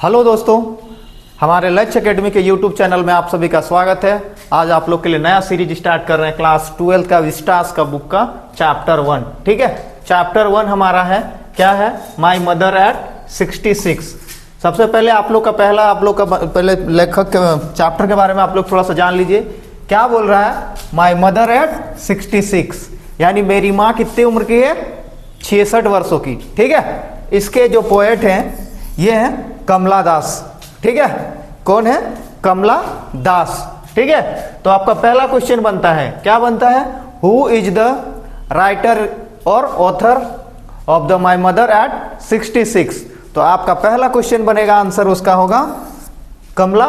Hello दोस्तों, हमारे लक्ष्य एकेडमी के यूट्यूब चैनल में आप सभी का स्वागत है। आज आप लोग के लिए नया सीरीज स्टार्ट कर रहे हैं क्लास 12 का विस्टास का बुक का चैप्टर 1। ठीक है, चैप्टर 1 हमारा है क्या है, माय मदर एट 66। सबसे पहले आप लोग का पहले लेखक के चैप्टर के बारे में आप लोग थोड़ा सा जान लीजिए। क्या बोल रहा है, माय मदर एट 66, यानी मेरी माँ कितनी उम्र की है, 66 वर्षों की। ठीक है, इसके जो पोएट हैं ये है कमला दास। ठीक है, कौन है, कमला दास। ठीक है, तो आपका पहला क्वेश्चन बनता है, क्या बनता है, हु इज द राइटर और author of the my mother eight 66। तो आपका पहला क्वेश्चन बनेगा, आंसर उसका होगा कमला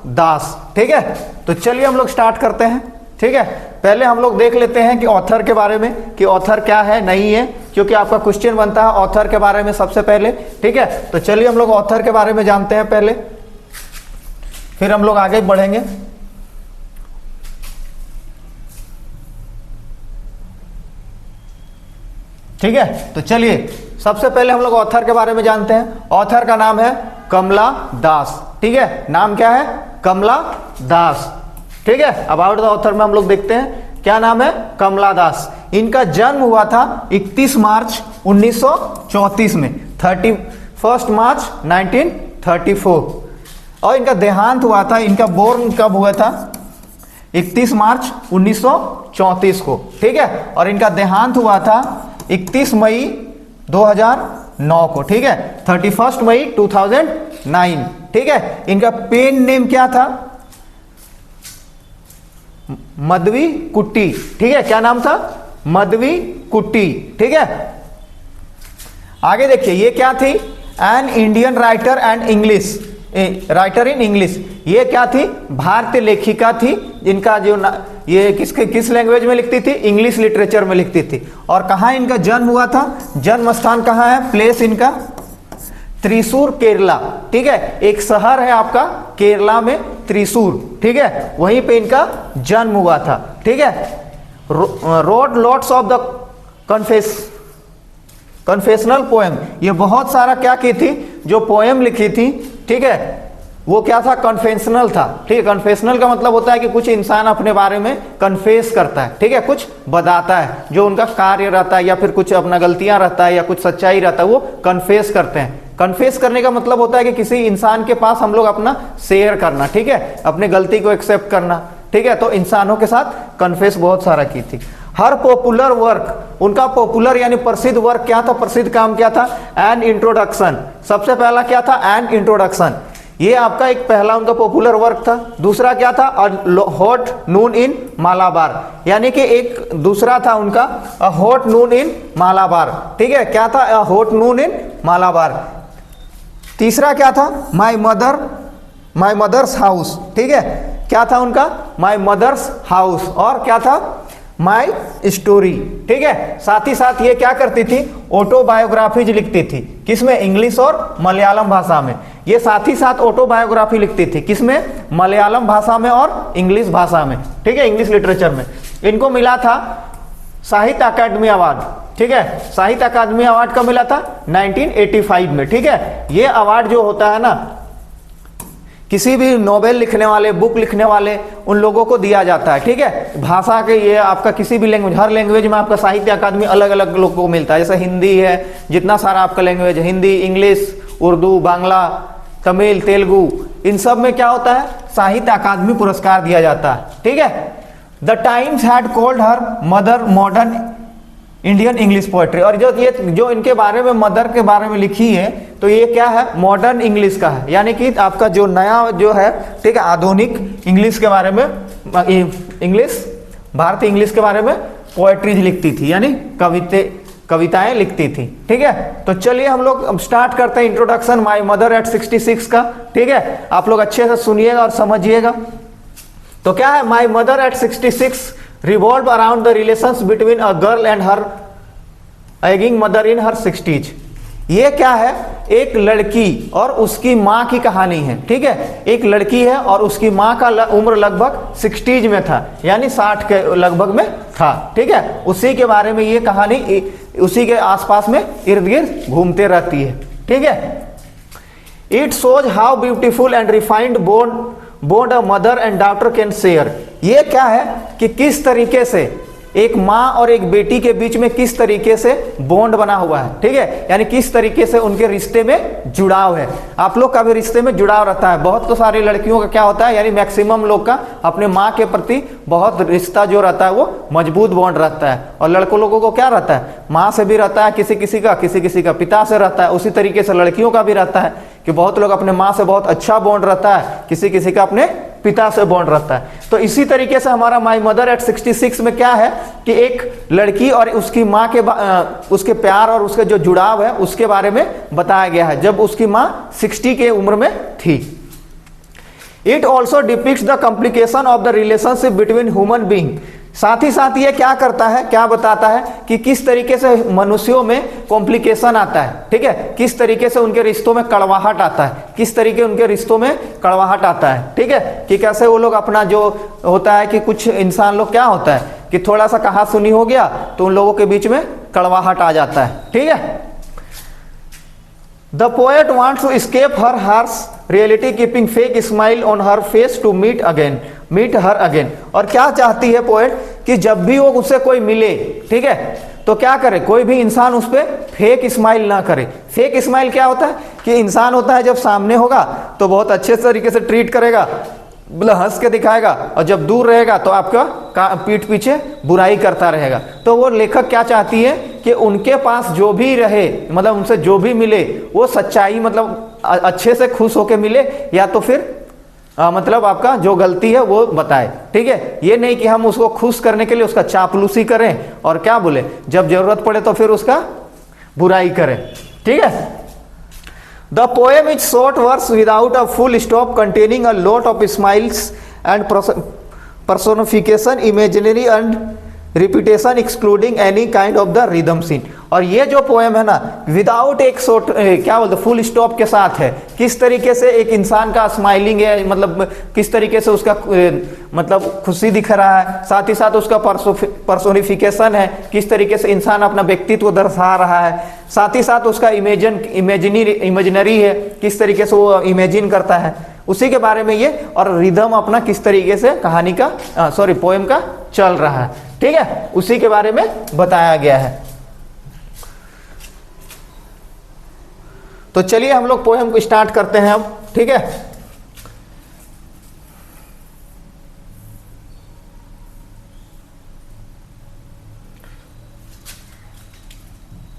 दास। ठीक है, तो चलिए हम लोग स्टार्ट करते हैं। ठीक है, पहले हम लोग देख लेते हैं कि ऑथर के बारे में, कि ऑथर क्या है नहीं है, क्योंकि आपका क्वेश्चन बनता है ऑथर के बारे में सबसे पहले। ठीक है, तो चलिए हम लोग ऑथर के बारे में जानते हैं पहले, फिर हम लोग आगे बढ़ेंगे। ठीक है, तो चलिए सबसे पहले हम लोग ऑथर के बारे में जानते हैं। ऑथर का नाम है कमला दास। ठीक है, नाम क्या है, कमला दास। ठीक है, अबाउट द ऑथर में हम लोग देखते हैं, क्या नाम है, कमला दास। इनका जन्म हुआ था 31 मार्च 1934 में, 31 मार्च 1934, और इनका देहांत हुआ था, इनका बोर्न कब हुआ था, 31 मार्च 1934 को। ठीक है, और इनका देहांत हुआ था 31 मई 2009 को। ठीक है, 31 मई 2009। ठीक है, इनका पेन नेम क्या था, मधवी कुट्टी। ठीक है, क्या नाम था, मधवी कुट्टी। ठीक है, आगे देखिए, ये क्या थी, an Indian writer and English, writer in English. ये क्या थी, भारतीय लेखिका थी, इनका जो ये किस लैंग्वेज में लिखती थी, इंग्लिश लिटरेचर में लिखती थी। और कहाँ इनका जन्म हुआ था, जन्म स्थान कहाँ है, प्लेस इनका त्रिशूर केरला। ठीक है, एक शहर है आपका केरला में, त्रिशूर। ठीक है, वहीं पे इनका जन्म हुआ था। ठीक है, road lots of the confessional poem, ये बहुत सारा क्या की थी, जो पोएम लिखी थी। ठीक है, वो क्या था, कन्फेशनल था। ठीक है, कन्फेशनल का मतलब होता है कि कुछ इंसान अपने बारे में कन्फेस करता है। ठीक है, कुछ बताता है, जो उनका कार्य रहता है या फिर कुछ अपना गलतियां रहता है या कुछ सच्चाई रहता है, वो कन्फेस करते हैं। कन्फेस करने का मतलब होता है कि किसी इंसान के पास हम लोग अपना शेयर करना। ठीक है, अपने गलती को एक्सेप्ट करना। ठीक है, तो इंसानों के साथ कन्फेस बहुत सारा की थी। हर पॉपुलर वर्क, उनका पॉपुलर यानी प्रसिद्ध वर्क क्या था, प्रसिद्ध काम क्या था, एन इंट्रोडक्शन। सबसे पहला क्या था, एन इंट्रोडक्शन। ये आपका एक पहला उनका पॉपुलर वर्क था। दूसरा क्या था, हॉट नून इन मालाबार, यानी कि एक दूसरा था उनका हॉट नून इन मालाबार। ठीक है, क्या था, हॉट नून इन मालाबार। तीसरा क्या था, माय मदर्स हाउस। ठीक है, क्या था उनका, माय मदर्स हाउस। और क्या था, माय स्टोरी। ठीक है, साथ ही साथ ये क्या करती थी, ऑटोबायोग्राफीज लिखती थी, किसमें, इंग्लिश और मलयालम भाषा में। ये साथ ही साथ ऑटोबायोग्राफी लिखती थी, किसमें, मलयालम भाषा में और इंग्लिश भाषा में। ठीक है, इंग्लिश लिटरेचर में। इनको मिला था साहित्य अकादमी अवार्ड। ठीक है, साहित्य अकादमी अवार्ड कब मिला था, 1985 में। ठीक है, ये अवार्ड जो होता है ना, किसी भी नोवेल लिखने वाले, बुक लिखने वाले, उन लोगों को दिया जाता है। ठीक है, भाषा के ये आपका किसी भी लैंग्वेज, हर लैंग्वेज में आपका साहित्य अकादमी अलग अलग लोगों को मिलता है। जैसे हिंदी है, जितना सारा आपका लैंग्वेज है, हिंदी, इंग्लिश, उर्दू, बांग्ला, तमिल, तेलुगु, इन सब में क्या होता है, साहित्य अकादमी पुरस्कार दिया जाता है। ठीक है, the times had called her mother modern Indian English poetry. और जो इनके बारे में, मदर के बारे में लिखी है, तो ये क्या है, मॉडर्न इंग्लिश का है, यानी कि आपका जो नया जो है, ठीक है, आधुनिक इंग्लिश के बारे में, इंग्लिश, भारतीय इंग्लिश के बारे में पोएट्रीज लिखती थी, यानी कविताएं लिखती थी। ठीक है, तो चलिए हम लोग स्टार्ट करते हैं इंट्रोडक्शन माय मदर एट 66 का। ठीक है, आप लोग अच्छे से सुनिएगा और समझिएगा। तो क्या है, my mother eight 66 revolve around the relations between a girl and her aging mother in her 60s। ये क्या है, एक लड़की और उसकी माँ की कहानी है। ठीक है, एक लड़की है और उसकी माँ का उम्र लगभग 60s में था, यानी 60 के लगभग में था। ठीक है, उसी के बारे में ये कहानी, उसी के आसपास में इर्द गिर्द घूमते रहती है। ठीक है, it shows how beautiful and refined bond a mother and daughter can share. ये क्या है कि किस तरीके से एक माँ और एक बेटी के बीच में किस तरीके से बॉन्ड बना हुआ है, ठीक है, यानी किस तरीके से उनके रिश्ते में जुड़ाव है। आप लोग का भी रिश्ते में जुड़ाव रहता है, बहुत तो सारी लड़कियों का क्या होता है, यानी मैक्सिमम लोग का अपने माँ के प्रति बहुत रिश्ता जो रहता है वो मजबूत बॉन्ड रहता है। और लड़कों लोगों को क्या रहता है, माँ से भी रहता है, किसी किसी का पिता से रहता है। उसी तरीके से लड़कियों का भी रहता है कि बहुत लोग अपने माँ से बहुत अच्छा बॉन्ड रहता है, किसी का अपने पिता से बॉन्ड रहता है। तो इसी तरीके से हमारा माई मदर एट 66 में क्या है कि एक लड़की और उसकी माँ के उसके प्यार और उसके जो जुड़ाव है उसके बारे में बताया गया है जब उसकी माँ 60 के उम्र में थी। It also depicts the complication of the relationship between human being. साथ ही साथ ये क्या करता है, क्या बताता है कि किस तरीके से मनुष्यों में कॉम्प्लिकेशन आता है, ठीक है, किस तरीके से उनके रिश्तों में कड़वाहट आता है, किस तरीके उनके रिश्तों में कड़वाहट आता है, ठीक है, कि कैसे वो लोग अपना जो होता है कि कुछ इंसान लोग क्या होता है कि थोड़ा सा कहा सुनी हो गया तो उन लोगों के बीच में कड़वाहट आ जाता है, ठीक है। The poet wants to escape her harsh reality keeping fake smile on her face to meet her again. और क्या चाहती है पोएट कि जब भी वो उससे कोई मिले, ठीक है, तो क्या करे, कोई भी इंसान उस पर फेक स्माइल ना करे। फेक स्माइल क्या होता है कि इंसान होता है जब सामने होगा तो बहुत अच्छे तरीके से ट्रीट करेगा, मतलब हंस के दिखाएगा, और जब दूर रहेगा तो आपका पीठ पीछे बुराई करता रहेगा। तो वो लेखक क्या चाहती है कि उनके पास जो भी रहे, मतलब उनसे जो भी मिले वो सच्चाई, मतलब अच्छे से खुश होके मिले, या तो फिर मतलब आपका जो गलती है वो बताए, ठीक है। ये नहीं कि हम उसको खुश करने के लिए उसका चापलूसी करें और क्या बोले, जब जरूरत पड़े तो फिर उसका बुराई करें, ठीक है। The poem is short verse without a full stop, containing a lot of smiles and personification, imaginary and repetition, excluding any kind of the rhythm scene। और ये जो पोएम है ना, विदाउट एक शॉर्ट क्या बोलते फुल स्टॉप के साथ है। किस तरीके से एक इंसान का स्माइलिंग है, मतलब किस तरीके से उसका मतलब खुशी दिख रहा है, साथ ही साथ उसका पर्सोनिफिकेशन है, किस तरीके से इंसान अपना व्यक्तित्व दर्शा रहा है, साथ ही साथ उसका इमेजिनरी है, किस तरीके से वो इमेजिन करता है, उसी के बारे में ये। और रिदम अपना किस तरीके से कहानी का पोएम का चल रहा है, ठीक है, उसी के बारे में बताया गया है। तो चलिए हम लोग पोएम को स्टार्ट करते हैं अब, ठीक है।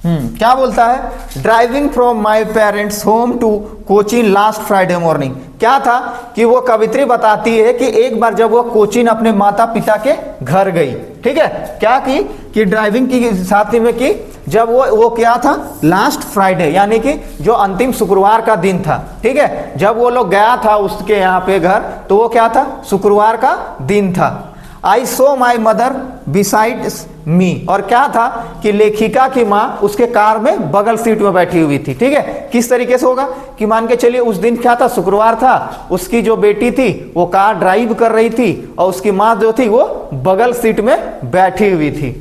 क्या बोलता है, driving from my parents home to Cochin last Friday morning. क्या था कि वो कवित्री बताती है कि एक बार जब वो कोचीन अपने माता पिता के घर गई, ठीक है, क्या की कि ड्राइविंग की साथ में की, जब वो क्या था, लास्ट फ्राइडे यानी कि जो अंतिम शुक्रवार का दिन था, ठीक है, जब वो लोग गया था उसके यहाँ पे घर, तो वो क्या था, शुक्रवार का दिन था। आई सो माई मदर बिसाइड मी। और क्या था कि लेखिका की माँ उसके कार में बगल सीट में बैठी हुई थी, ठीक है। किस तरीके से होगा कि मान के चलिए उस दिन क्या था, शुक्रवार था, उसकी जो बेटी थी वो कार ड्राइव कर रही थी और उसकी माँ जो थी वो बगल सीट में बैठी हुई थी।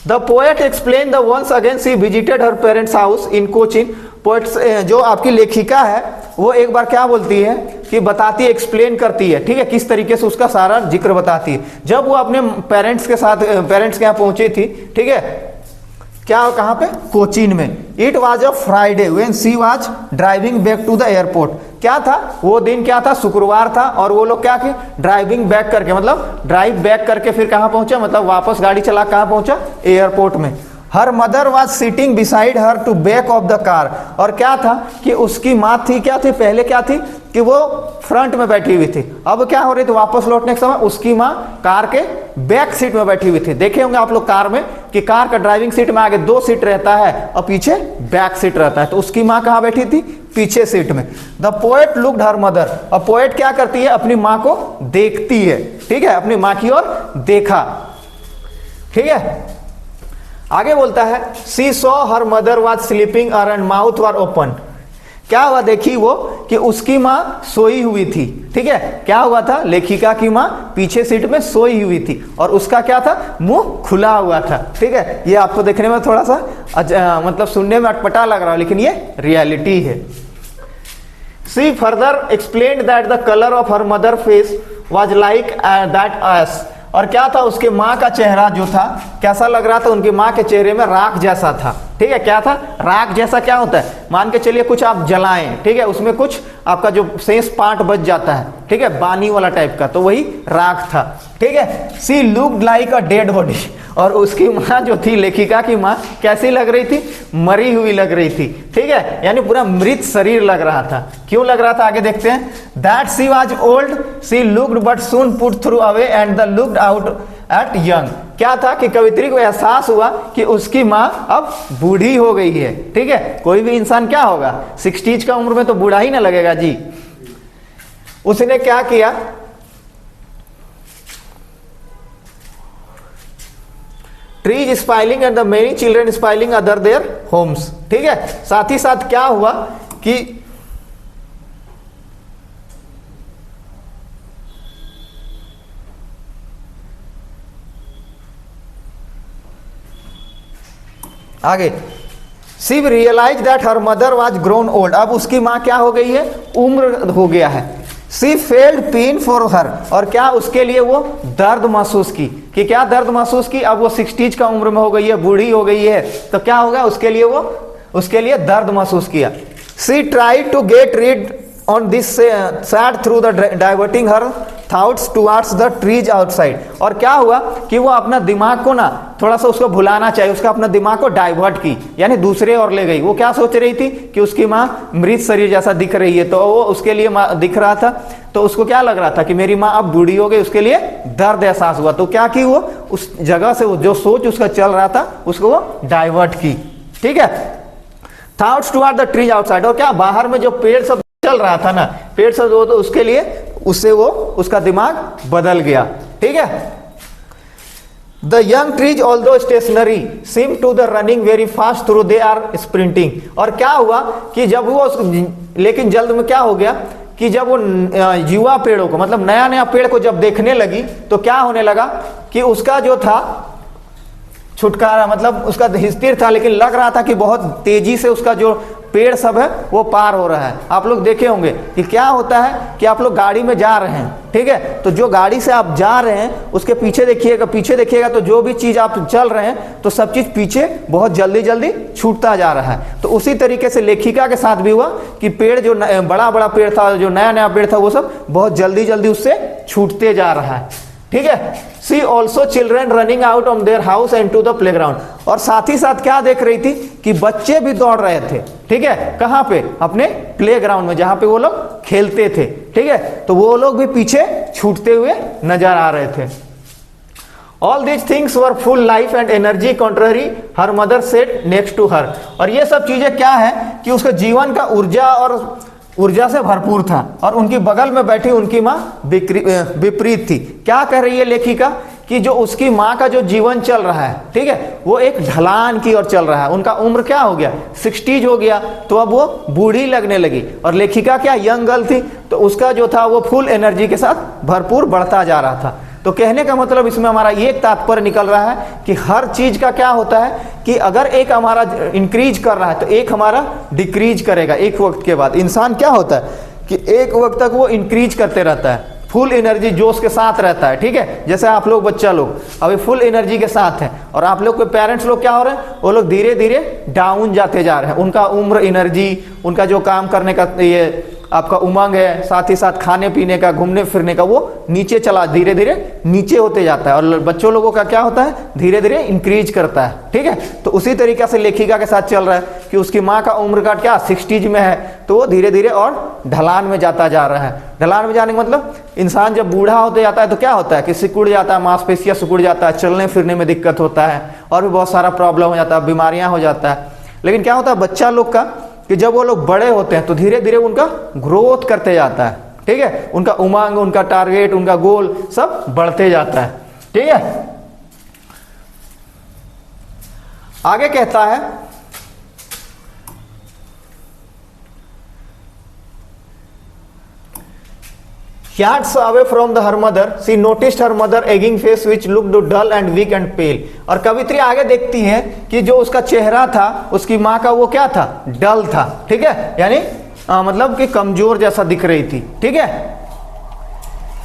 The poet explain the ones again she visited her parents house in Cochin. Poet जो आपकी लेखिका है वो एक बार क्या बोलती है कि बताती है, एक्सप्लेन करती है, ठीक है, किस तरीके से उसका सारा जिक्र बताती है। जब वो अपने पेरेंट्स के यहाँ पहुंची थी, ठीक है, क्या कहाँ पे, कोचीन में। It was a Friday when she was driving back to the airport. क्या था वो दिन, क्या था, शुक्रवार था, और वो लोग क्या कि ड्राइविंग बैक करके, मतलब ड्राइव बैक करके फिर कहाँ पहुंचा, मतलब वापस गाड़ी चला कहाँ पहुंचा, एयरपोर्ट में। Her mother was sitting beside her to back of the car. और क्या था कि उसकी माँ थी, क्या थी, पहले क्या थी कि वो फ्रंट में बैठी हुई थी, अब क्या हो रही थी, वापस लौटने के समय उसकी माँ कार के बैक सीट में बैठी हुई थी। देखे होंगे आप लोग कार में कि कार का ड्राइविंग सीट में आगे 2 सीट रहता है और पीछे बैक सीट रहता है, तो उसकी माँ कहाँ बैठी थी, पीछे सीट में। The poet looked her mother. और पोएट क्या करती है, अपनी माँ को देखती है, ठीक है, अपनी माँ की ओर देखा, ठीक है। आगे बोलता है, she saw her mother was sleeping and mouth were open. क्या हुआ, देखी वो कि उसकी माँ सोई हुई थी, ठीक है, क्या हुआ था, लेखिका की माँ पीछे सीट में सोई हुई थी और उसका क्या था, मुंह खुला हुआ था, ठीक है। ये आपको देखने में थोड़ा सा मतलब सुनने में अटपटा लग रहा है, लेकिन ये रियलिटी है। She further explained that the colour of her mother face was like that ash, और क्या था, उसके माँ का चेहरा जो था कैसा लग रहा था, उनकी माँ के चेहरे में राख जैसा था। ठीक है, क्या था, राख जैसा। क्या होता है, मान के चलिए कुछ आप जलाएं, ठीक है, उसमें कुछ आपका जो शेष पार्ट बच जाता है, ठीक है, बानी वाला टाइप का, तो वही राख था। ठीक है, she looked like a dead body, और उसकी माँ जो थी, लेखिका की माँ कैसी लग रही थी, मरी हुई लग रही थी। ठीक है, यानी पूरा मृत शरीर लग रहा था। क्यों लग रहा था, आगे देखते हैं। That she was old she looked but soon put through away and the looked out at young. क्या था कि कवित्री को एहसास हुआ कि उसकी माँ अब बूढ़ी हो गई है। ठीक है, कोई भी इंसान क्या होगा, 60s का उम्र में तो बूढ़ा ही ना लगेगा जी। उसने क्या किया, trees spilling and the many children spilling other their homes. ठीक है, साथ ही साथ क्या हुआ कि आगे, she realize that her mother was grown old, अब उसकी मां क्या हो गई है, उम्र हो गया है। See failed pen for her, और क्या उसके लिए वो दर्द महसूस की, कि क्या दर्द महसूस की, अब वो 60s का उम्र में हो गई है, बूढ़ी हो गई है, तो क्या होगा उसके लिए, वो उसके लिए दर्द महसूस किया। She tried to get rid on this sad through the diverting her thoughts towards the trees outside, और क्या हुआ कि वो अपना दिमाग को ना थोड़ा सा उसको भुलाना चाहिए, उसका अपना दिमाग को डाइवर्ट की, यानी दूसरे और ले गई। वो क्या सोच रही थी कि उसकी माँ मृत शरीर जैसा दिख रही है, तो वो उसके लिए दिख रहा था, तो उसको क्या लग रहा था कि मेरी माँ अब बूढ़ी हो गई, उसके लिए दर्द एहसास हुआ। तो क्या की, वो उस जगह से वो जो सोच उसका चल रहा था उसको वो डाइवर्ट की। ठीक है, thoughts toward the trees outside, और क्या बाहर में जो पेड़ सब चल रहा था ना, पेड़ सब वो, तो उसके लिए उससे वो उसका दिमाग बदल गया। ठीक है, the young trees although stationary seem to the running very fast through they are sprinting, और क्या हुआ कि जब वो, लेकिन जल्द में क्या हो गया कि जब वो युवा पेड़ों को, मतलब नया नया पेड़ को जब देखने लगी, तो क्या होने लगा कि उसका जो था छुटकारा, मतलब उसका स्थिर था, लेकिन लग रहा था कि बहुत तेजी से उसका जो पेड़ सब है वो पार हो रहा है। आप लोग देखे होंगे कि क्या होता है कि आप लोग गाड़ी में जा रहे हैं, ठीक है, तो जो गाड़ी से आप जा रहे हैं उसके पीछे देखिएगा, तो जो भी चीज आप चल रहे हैं तो सब चीज पीछे बहुत जल्दी जल्दी छूटता जा रहा है। तो उसी तरीके से लेखिका के साथ भी हुआ कि पेड़ जो बड़ा बड़ा पेड़ था, जो नया नया पेड़ था, वो सब बहुत जल्दी जल्दी उससे छूटते जा रहा है। ठीक है, she also children running out on their house and to the playground, और साथ ही साथ क्या देख रही थी कि बच्चे भी दौड़ रहे थे। ठीक है, कहां पे, अपने प्लेग्राउंड में, जहां पे वो लोग खेलते थे। ठीक है, तो वो लोग भी पीछे छूटते हुए नजर आ रहे थे। All these things were full life and energy contrary her mother sat next to her, और ये सब चीजें क्या है कि उसके जीवन का ऊर्जा से भरपूर था, और उनकी बगल में बैठी उनकी माँ विपरीत थी। क्या कह रही है लेखिका कि जो उसकी माँ का जो जीवन चल रहा है, ठीक है, वो एक ढलान की ओर चल रहा है। उनका उम्र क्या हो गया, 60s हो गया, तो अब वो बूढ़ी लगने लगी, और लेखिका क्या यंग गर्ल थी, तो उसका जो था वो फुल एनर्जी के साथ भरपूर बढ़ता जा रहा था। तो कहने का मतलब इसमें हमारा ये तात्पर्य निकल रहा है कि हर चीज का क्या होता है कि अगर एक हमारा इंक्रीज कर रहा है तो एक हमारा डिक्रीज करेगा। एक वक्त के बाद इंसान क्या होता है कि एक वक्त तक वो इंक्रीज करते रहता है, फुल एनर्जी जोश के साथ रहता है। ठीक है, जैसे आप लोग बच्चा लोग अभी फुल एनर्जी के साथ हैं, और आप लोग के पेरेंट्स लोग क्या हो रहे हैं, वो लोग धीरे धीरे डाउन जाते जा रहे हैं। उनका उम्र, एनर्जी, उनका जो काम करने का ये आपका उमंग है, साथ ही साथ खाने पीने का, घूमने फिरने का, वो नीचे चला, धीरे धीरे नीचे होते जाता है, और बच्चों लोगों का क्या होता है, धीरे धीरे इंक्रीज करता है। ठीक है, तो उसी तरीके से लेखिका के साथ चल रहा है कि उसकी माँ का उम्र का क्या 60s में है, तो वो धीरे धीरे और ढलान में जाता जा रहा है। ढलान में जाने का मतलब इंसान जब बूढ़ा होते जाता है तो क्या होता है कि सिकुड़ जाता है, मांसपेशियां सिकुड़ जाता है, चलने फिरने में दिक्कत होता है, और भी बहुत सारा प्रॉब्लम हो जाता है, बीमारियां हो जाता है। लेकिन क्या होता है बच्चा लोग का कि जब वो लोग बड़े होते हैं तो धीरे धीरे उनका ग्रोथ करते जाता है। ठीक है, उनका उमंग, उनका टारगेट, उनका गोल सब बढ़ते जाता है। ठीक है, आगे कहता है yards away from her mother she noticed her mother aging face which looked dull and weak and pale, और कवित्री आगे देखती है कि जो उसका चेहरा था उसकी माँ का वो क्या था, डल था। ठीक है, यानी मतलब कि कमजोर जैसा दिख रही थी, ठीक है।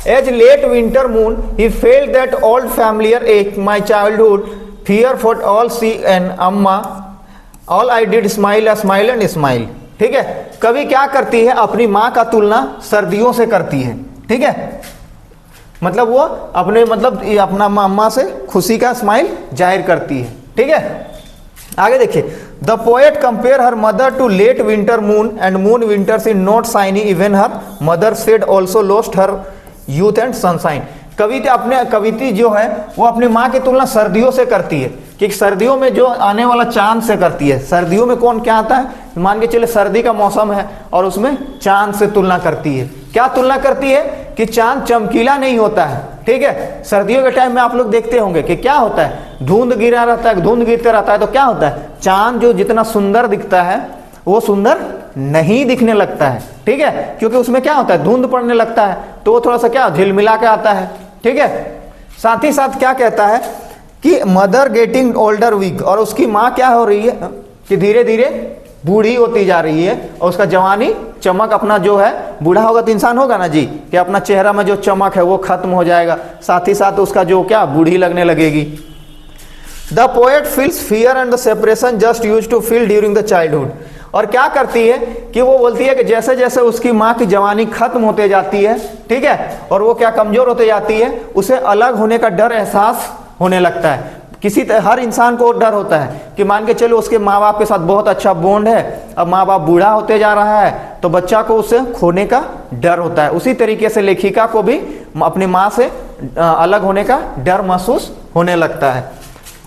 As late winter moon he felt that old familiar ache my childhood fear for all she and Amma all I did smile smile and smile, ठीक है। कवि क्या करती है, अपनी माँ का तुलना सर्दियों से करती है, ठीक है। मतलब वो अपने मतलब अपना अम्मा से खुशी का स्माइल जाहिर करती है, ठीक है। आगे देखिए, the poet compare her mother to late winter moon and moon winters in not shiny even her mother said also lost her youth and sunshine. कविता जो है वो अपनी माँ की तुलना सर्दियों से करती है कि सर्दियों में जो आने वाला चांद से करती है। सर्दियों में कौन क्या आता है, मान के चले सर्दी का मौसम है और उसमें चांद से तुलना करती है। क्या तुलना करती है कि चांद चमकीला नहीं होता है, ठीक है। सर्दियों के टाइम में आप लोग देखते होंगे कि क्या होता है, धुंध गिरा रहता है, धुंध गिरते रहता है, तो क्या होता है, चांद जो जितना सुंदर दिखता है वो सुंदर नहीं दिखने लगता है, ठीक है। क्योंकि उसमें क्या होता है, धुंध पड़ने लगता है, तो वो थोड़ा सा क्या झिलमिला के आता है, ठीक है। साथ ही साथ क्या कहता है कि मदर गेटिंग ओल्डर वीक, और उसकी माँ क्या हो रही है कि धीरे धीरे बूढ़ी होती जा रही है और उसका जवानी चमक अपना जो है, बूढ़ा होगा तो इंसान होगा ना जी कि अपना चेहरा में जो चमक है वो खत्म हो जाएगा, साथ ही साथ उसका जो क्या बूढ़ी लगने लगेगी। The poet feels fear and the separation just use to feel during the childhood. और क्या करती है कि वो बोलती है कि जैसे जैसे उसकी माँ की जवानी खत्म होते जाती है, ठीक है, और वो क्या कमजोर होते जाती है, उसे अलग होने का डर एहसास होने लगता है। हर इंसान को डर होता है कि मान के चलो उसके माँ बाप के साथ बहुत अच्छा बॉन्ड है, अब माँ बाप बूढ़ा होते जा रहा है तो बच्चा को उससे खोने का डर होता है। उसी तरीके से लेखिका को भी अपनी माँ से अलग होने का डर महसूस होने लगता है।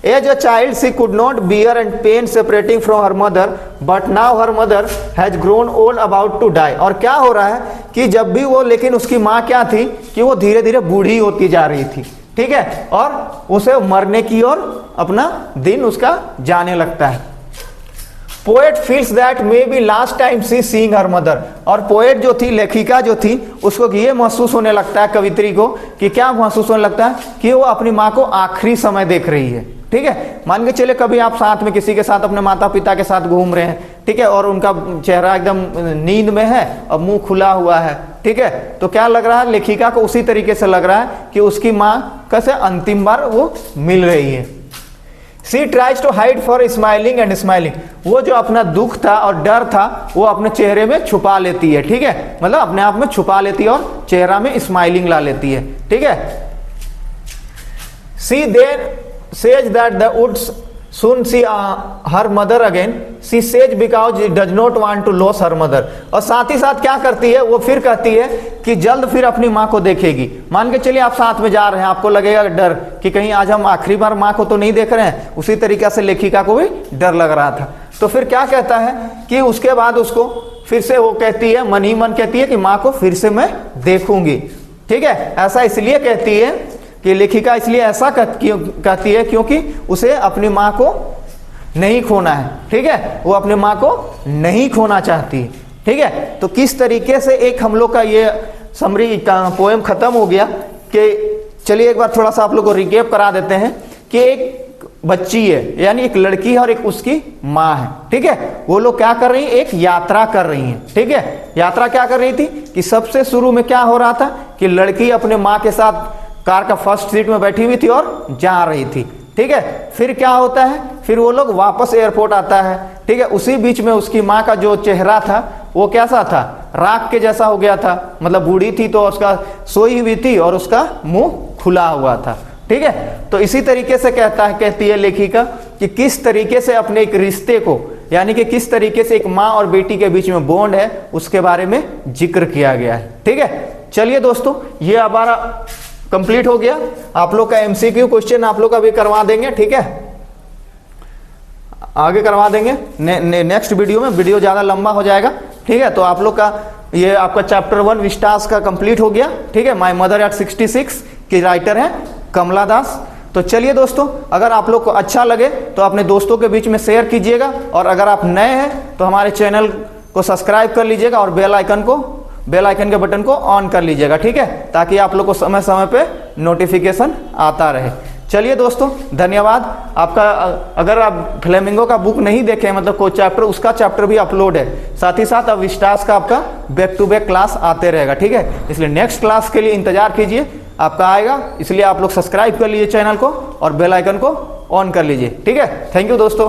As a child she could not bear and pain separating from her mother but now her mother has grown old about to die. और क्या हो रहा है कि जब भी वो, लेकिन उसकी माँ क्या थी कि वो धीरे धीरे बूढ़ी होती जा रही थी, ठीक है, और उसे मरने की ओर अपना दिन उसका जाने लगता है। Poet feels that may be last time she seeing her mother. और पोएट जो थी, लेखिका जो थी, उसको ये महसूस होने लगता है, कवित्री को, कि क्या महसूस होने लगता है कि वो अपनी माँ को आखिरी समय देख रही है, ठीक है। मान के चले कभी आप साथ में किसी के साथ अपने माता पिता के साथ घूम रहे हैं, ठीक है, और उनका चेहरा एकदम नींद में है और मुंह खुला हुआ है, ठीक है, तो क्या लग रहा है, लेखिका को उसी तरीके से लग रहा है कि उसकी माँ कैसे अंतिम बार वो मिल रही है। She tries to hide for smiling and smiling. वो जो अपना दुख था और डर था वो अपने चेहरे में छुपा लेती है, ठीक है, मतलब अपने आप में छुपा लेती है और चेहरा में स्माइलिंग ला लेती है, ठीक है। She then says that the would soon see her mother again. She says because she does not want to lose her mother. और साथ ही साथ क्या करती है, वो फिर कहती है कि जल्द फिर अपनी माँ को देखेगी। मान के चलिए आप साथ में जा रहे हैं, आपको लगेगा डर कि कहीं आज हम आखिरी बार माँ को तो नहीं देख रहे हैं। उसी तरीके से लेखिका को भी डर लग रहा था, तो फिर क्या कहता है कि उसके बाद उसको फिर से वो कहती है, मन ही मन कहती है कि माँ को फिर से मैं देखूंगी, ठीक है। ऐसा इसलिए कहती है कि लेखिका इसलिए ऐसा कहती है क्योंकि उसे अपनी माँ को नहीं खोना है, ठीक है, वो अपनी माँ को नहीं खोना चाहती, ठीक है। तो किस तरीके से एक हम लोग का ये समरी का पोएम खत्म हो गया कि चलिए एक बार थोड़ा सा आप लोग को रिकेप करा देते हैं कि एक बच्ची है, यानी एक लड़की है और एक उसकी माँ है, ठीक है। वो लोग क्या कर रही है, एक यात्रा कर रही हैं, ठीक है। यात्रा क्या कर रही थी कि सबसे शुरू में क्या हो रहा था कि लड़की अपने माँ के साथ कार का फर्स्ट सीट में बैठी हुई थी और जा रही थी, ठीक है। फिर क्या होता है, फिर वो लोग वापस एयरपोर्ट आता है, ठीक है। उसी बीच में उसकी माँ का जो चेहरा था वो कैसा था, राख के जैसा हो गया था, मतलब बूढ़ी थी तो उसका सोई हुई थी और उसका मुंह खुला हुआ था, ठीक है। तो इसी तरीके से कहती है लेखिका कि किस तरीके से अपने एक रिश्ते को, यानी कि किस तरीके से एक माँ और बेटी के बीच में बॉन्ड है, उसके बारे में जिक्र किया गया है, ठीक है। चलिए दोस्तों, ये हमारा कंप्लीट हो गया। आप लोग का एमसीक्यू क्वेश्चन आप लोग का भी करवा देंगे, ठीक है, आगे करवा देंगे नेक्स्ट वीडियो में। वीडियो ज्यादा लंबा हो जाएगा, ठीक है। तो आप लोग का ये आपका चैप्टर 1 विस्टास का कंप्लीट हो गया, ठीक है। माय मदर एट 66 की राइटर है कमला दास। तो चलिए दोस्तों, अगर आप लोग को अच्छा लगे तो अपने दोस्तों के बीच में शेयर कीजिएगा, और अगर आप नए हैं तो हमारे चैनल को सब्सक्राइब कर लीजिएगा और बेल आइकन के बटन को ऑन कर लीजिएगा, ठीक है, ताकि आप लोग को समय समय पे नोटिफिकेशन आता रहे। चलिए दोस्तों, धन्यवाद आपका। अगर आप फ्लेमिंगो का बुक नहीं देखे, मतलब कोई चैप्टर, उसका चैप्टर भी अपलोड है। साथ ही साथ अब स्टार्स का आपका बैक टू बैक क्लास आते रहेगा, ठीक है। इसलिए नेक्स्ट क्लास के लिए इंतजार कीजिए, आपका आएगा। इसलिए आप लोग सब्सक्राइब कर लीजिए चैनल को और बेल आइकन को ऑन कर लीजिए, ठीक है। थैंक यू दोस्तों।